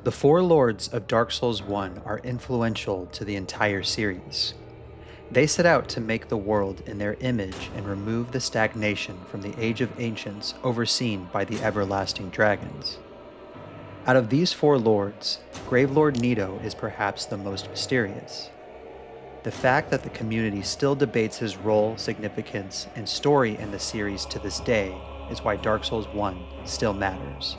The four lords of Dark Souls 1 are influential to the entire series. They set out to make the world in their image and remove the stagnation from the Age of Ancients overseen by the everlasting dragons. Out of these four lords, Gravelord Nito is perhaps the most mysterious. The fact that the community still debates his role, significance, and story in the series to this day is why Dark Souls 1 still matters.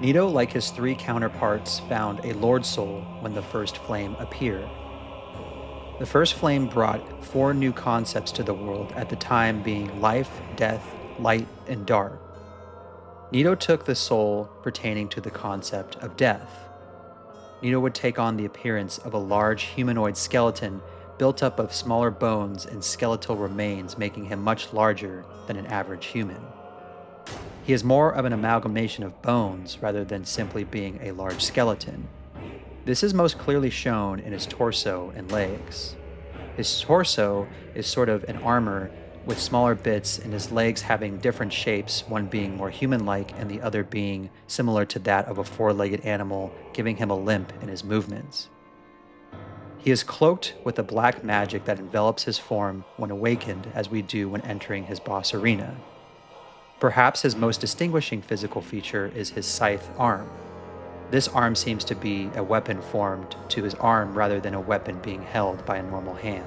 Nito, like his three counterparts, found a Lord Soul when the First Flame appeared. The First Flame brought four new concepts to the world, at the time being life, death, light, and dark. Nito took the soul pertaining to the concept of death. Nito would take on the appearance of a large humanoid skeleton built up of smaller bones and skeletal remains, making him much larger than an average human. He is more of an amalgamation of bones rather than simply being a large skeleton. This is most clearly shown in his torso and legs. His torso is sort of an armor with smaller bits, and his legs having different shapes, one being more human-like and the other being similar to that of a four-legged animal, giving him a limp in his movements. He is cloaked with a black magic that envelops his form when awakened, as we do when entering his boss arena. Perhaps his most distinguishing physical feature is his scythe arm. This arm seems to be a weapon formed to his arm rather than a weapon being held by a normal hand.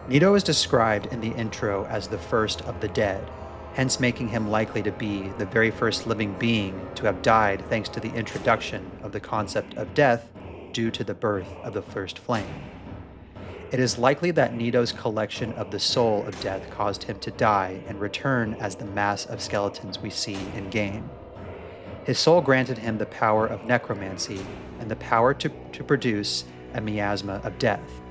Nito is described in the intro as the first of the dead, hence making him likely to be the very first living being to have died thanks to the introduction of the concept of death due to the birth of the First Flame. It is likely that Nito's collection of the soul of death caused him to die and return as the mass of skeletons we see in-game. His soul granted him the power of necromancy and the power to produce a miasma of death.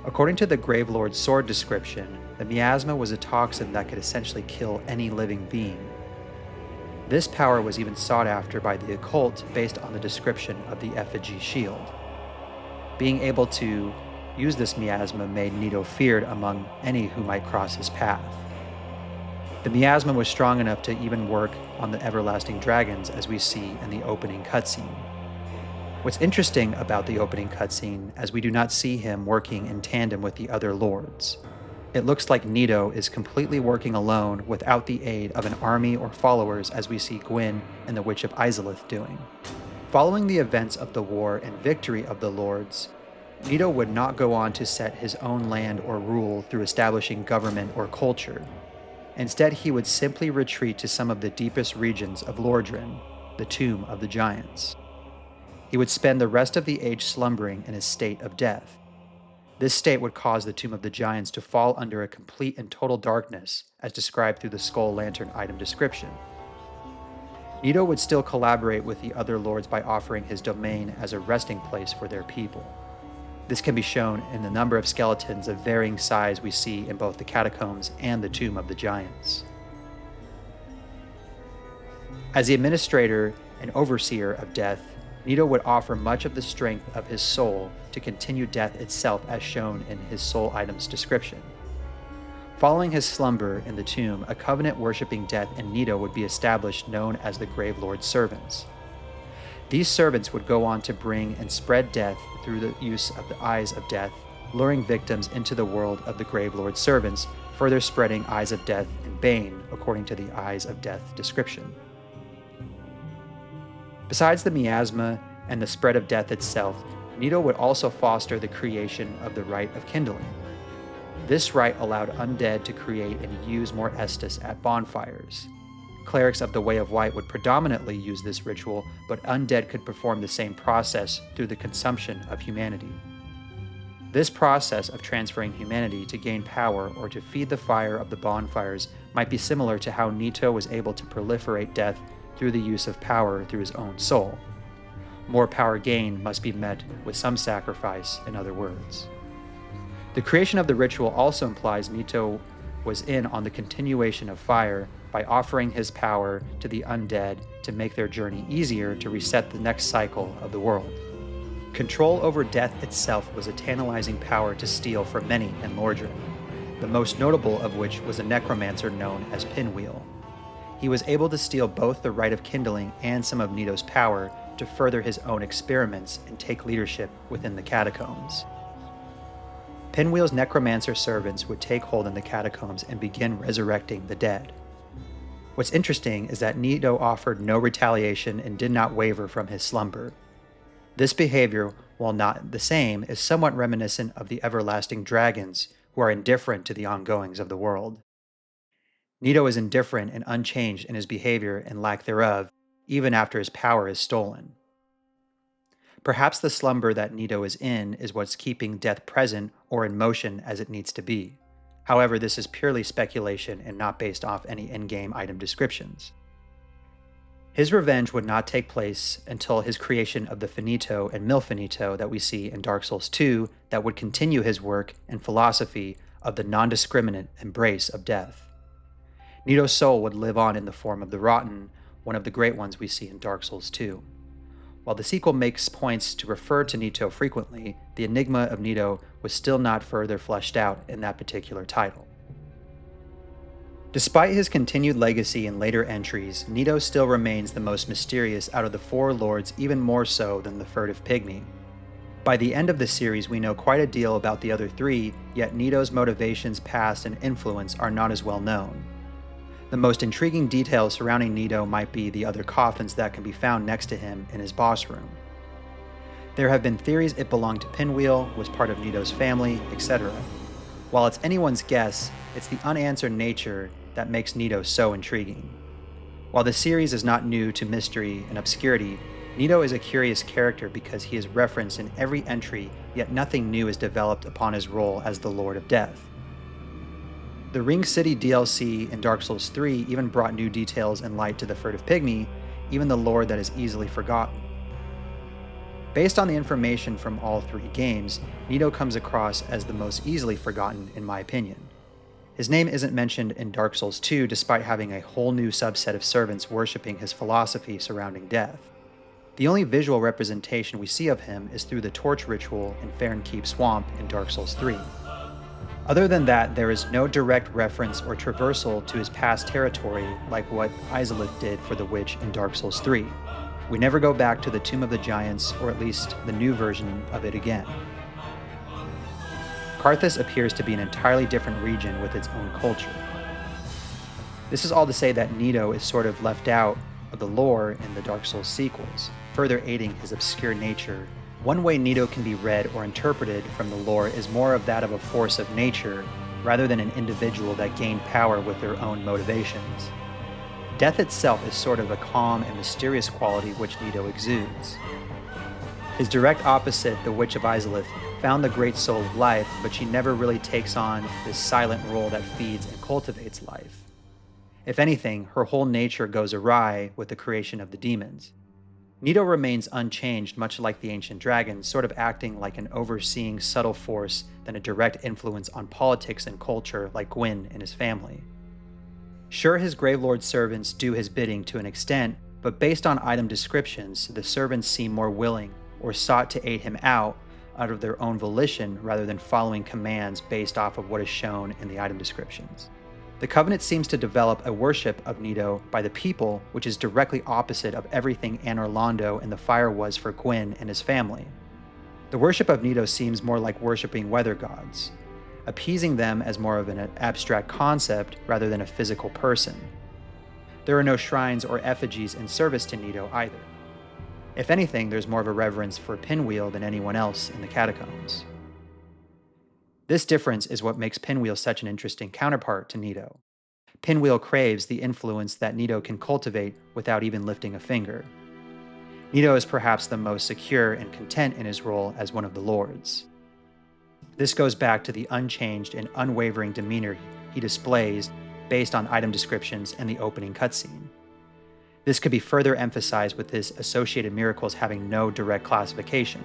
According to the Gravelord's sword description, the miasma was a toxin that could essentially kill any living being. This power was even sought after by the occult based on the description of the effigy shield. Being able to use this miasma made Nito feared among any who might cross his path. The miasma was strong enough to even work on the everlasting dragons, as we see in the opening cutscene. What's interesting about the opening cutscene, as we do not see him working in tandem with the other lords. It looks like Nito is completely working alone without the aid of an army or followers, as we see Gwyn and the Witch of Izalith doing. Following the events of the war and victory of the lords, Nito would not go on to set his own land or rule through establishing government or culture. Instead, he would simply retreat to some of the deepest regions of Lordran, the Tomb of the Giants. He would spend the rest of the age slumbering in a state of death. This state would cause the Tomb of the Giants to fall under a complete and total darkness, as described through the Skull Lantern item description. Nito would still collaborate with the other lords by offering his domain as a resting place for their people. This can be shown in the number of skeletons of varying size we see in both the catacombs and the Tomb of the Giants. As the administrator and overseer of death, Nito would offer much of the strength of his soul to continue death itself, as shown in his soul item's description. Following his slumber in the tomb, a covenant worshipping death and Nito would be established, known as the Gravelord's servants. These servants would go on to bring and spread death through the use of the Eyes of Death, luring victims into the world of the Gravelord's servants, further spreading Eyes of Death and Bane, according to the Eyes of Death description. Besides the miasma and the spread of death itself, Nito would also foster the creation of the Rite of Kindling. This rite allowed undead to create and use more Estus at bonfires. Clerics of the Way of White would predominantly use this ritual, but undead could perform the same process through the consumption of humanity. This process of transferring humanity to gain power or to feed the fire of the bonfires might be similar to how Nito was able to proliferate death through the use of power through his own soul. More power gain must be met with some sacrifice, in other words. The creation of the ritual also implies Nito was in on the continuation of fire by offering his power to the undead to make their journey easier to reset the next cycle of the world. Control over death itself was a tantalizing power to steal for many in Lordran, the most notable of which was a necromancer known as Pinwheel. He was able to steal both the Rite of Kindling and some of Nito's power, to further his own experiments and take leadership within the catacombs. Pinwheel's necromancer servants would take hold in the catacombs and begin resurrecting the dead. What's interesting is that Nito offered no retaliation and did not waver from his slumber. This behavior, while not the same, is somewhat reminiscent of the everlasting dragons who are indifferent to the ongoings of the world. Nito is indifferent and unchanged in his behavior and lack thereof, even after his power is stolen. Perhaps the slumber that Nito is in is what's keeping death present or in motion as it needs to be. However, this is purely speculation and not based off any in-game item descriptions. His revenge would not take place until his creation of the Finito and Milfinito that we see in Dark Souls 2 that would continue his work and philosophy of the non-discriminate embrace of death. Nito's soul would live on in the form of the Rotten, one of the great ones we see in Dark Souls 2. While the sequel makes points to refer to Nito frequently, the enigma of Nito was still not further fleshed out in that particular title. Despite his continued legacy in later entries, Nito still remains the most mysterious out of the four lords, even more so than the furtive pygmy. By the end of the series, we know quite a deal about the other three, yet Nito's motivations, past, and influence are not as well known. The most intriguing details surrounding Nito might be the other coffins that can be found next to him in his boss room. There have been theories it belonged to Pinwheel, was part of Nito's family, etc. While it's anyone's guess, it's the unanswered nature that makes Nito so intriguing. While the series is not new to mystery and obscurity, Nito is a curious character because he is referenced in every entry, yet nothing new is developed upon his role as the Lord of Death. The Ring City DLC in Dark Souls 3 even brought new details and light to the furtive pygmy, even the lore that is easily forgotten. Based on the information from all three games, Nito comes across as the most easily forgotten in my opinion. His name isn't mentioned in Dark Souls 2 despite having a whole new subset of servants worshipping his philosophy surrounding death. The only visual representation we see of him is through the torch ritual in Farinkeep Swamp in Dark Souls 3. Other than that, there is no direct reference or traversal to his past territory like what Izalith did for the witch in Dark Souls 3. We never go back to the Tomb of the Giants, or at least the new version of it again. Karthus appears to be an entirely different region with its own culture. This is all to say that Nito is sort of left out of the lore in the Dark Souls sequels, further aiding his obscure nature. One way Nito can be read or interpreted from the lore is more of that of a force of nature, rather than an individual that gained power with their own motivations. Death itself is sort of a calm and mysterious quality which Nito exudes. His direct opposite, the Witch of Izalith, found the great soul of life, but she never really takes on this silent role that feeds and cultivates life. If anything, her whole nature goes awry with the creation of the demons. Nito remains unchanged, much like the ancient dragons, sort of acting like an overseeing subtle force than a direct influence on politics and culture like Gwyn and his family. Sure, his Gravelord servants do his bidding to an extent, but based on item descriptions, the servants seem more willing or sought to aid him out of their own volition rather than following commands based off of what is shown in the item descriptions. The Covenant seems to develop a worship of Nito by the people, which is directly opposite of everything Anor Londo and the Fire was for Gwyn and his family. The worship of Nito seems more like worshipping weather gods, appeasing them as more of an abstract concept rather than a physical person. There are no shrines or effigies in service to Nito either. If anything, there's more of a reverence for Pinwheel than anyone else in the catacombs. This difference is what makes Pinwheel such an interesting counterpart to Nito. Pinwheel craves the influence that Nito can cultivate without even lifting a finger. Nito is perhaps the most secure and content in his role as one of the lords. This goes back to the unchanged and unwavering demeanor he displays based on item descriptions and the opening cutscene. This could be further emphasized with his associated miracles having no direct classification.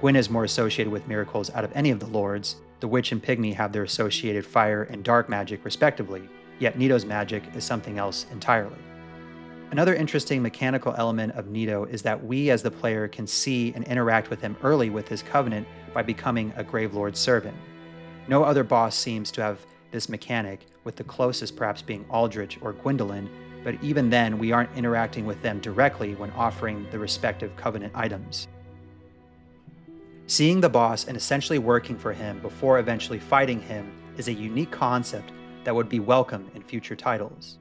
Gwyn is more associated with miracles out of any of the lords. The Witch and Pygmy have their associated fire and dark magic respectively, yet Nito's magic is something else entirely. Another interesting mechanical element of Nito is that we as the player can see and interact with him early with his Covenant by becoming a Gravelord servant. No other boss seems to have this mechanic, with the closest perhaps being Aldrich or Gwendolyn, but even then, we aren't interacting with them directly when offering the respective Covenant items. Seeing the boss and essentially working for him before eventually fighting him is a unique concept that would be welcome in future titles.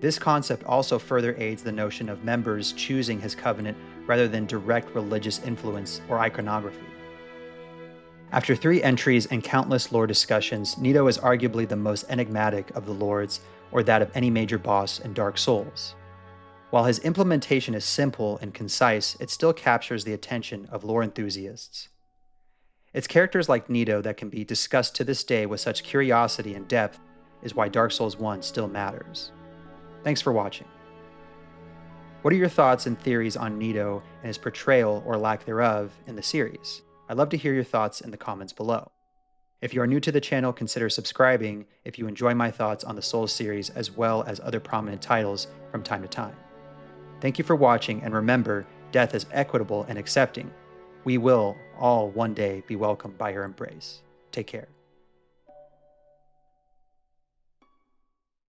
This concept also further aids the notion of members choosing his covenant rather than direct religious influence or iconography. After 3 entries and countless lore discussions, Nito is arguably the most enigmatic of the lords, or that of any major boss in Dark Souls. While his implementation is simple and concise, it still captures the attention of lore enthusiasts. It's characters like Nito that can be discussed to this day with such curiosity and depth is why Dark Souls 1 still matters. Thanks for watching. What are your thoughts and theories on Nito and his portrayal or lack thereof in the series? I'd love to hear your thoughts in the comments below. If you are new to the channel, consider subscribing if you enjoy my thoughts on the Souls series as well as other prominent titles from time to time. Thank you for watching, and remember, death is equitable and accepting. We will all one day be welcomed by her embrace. Take care.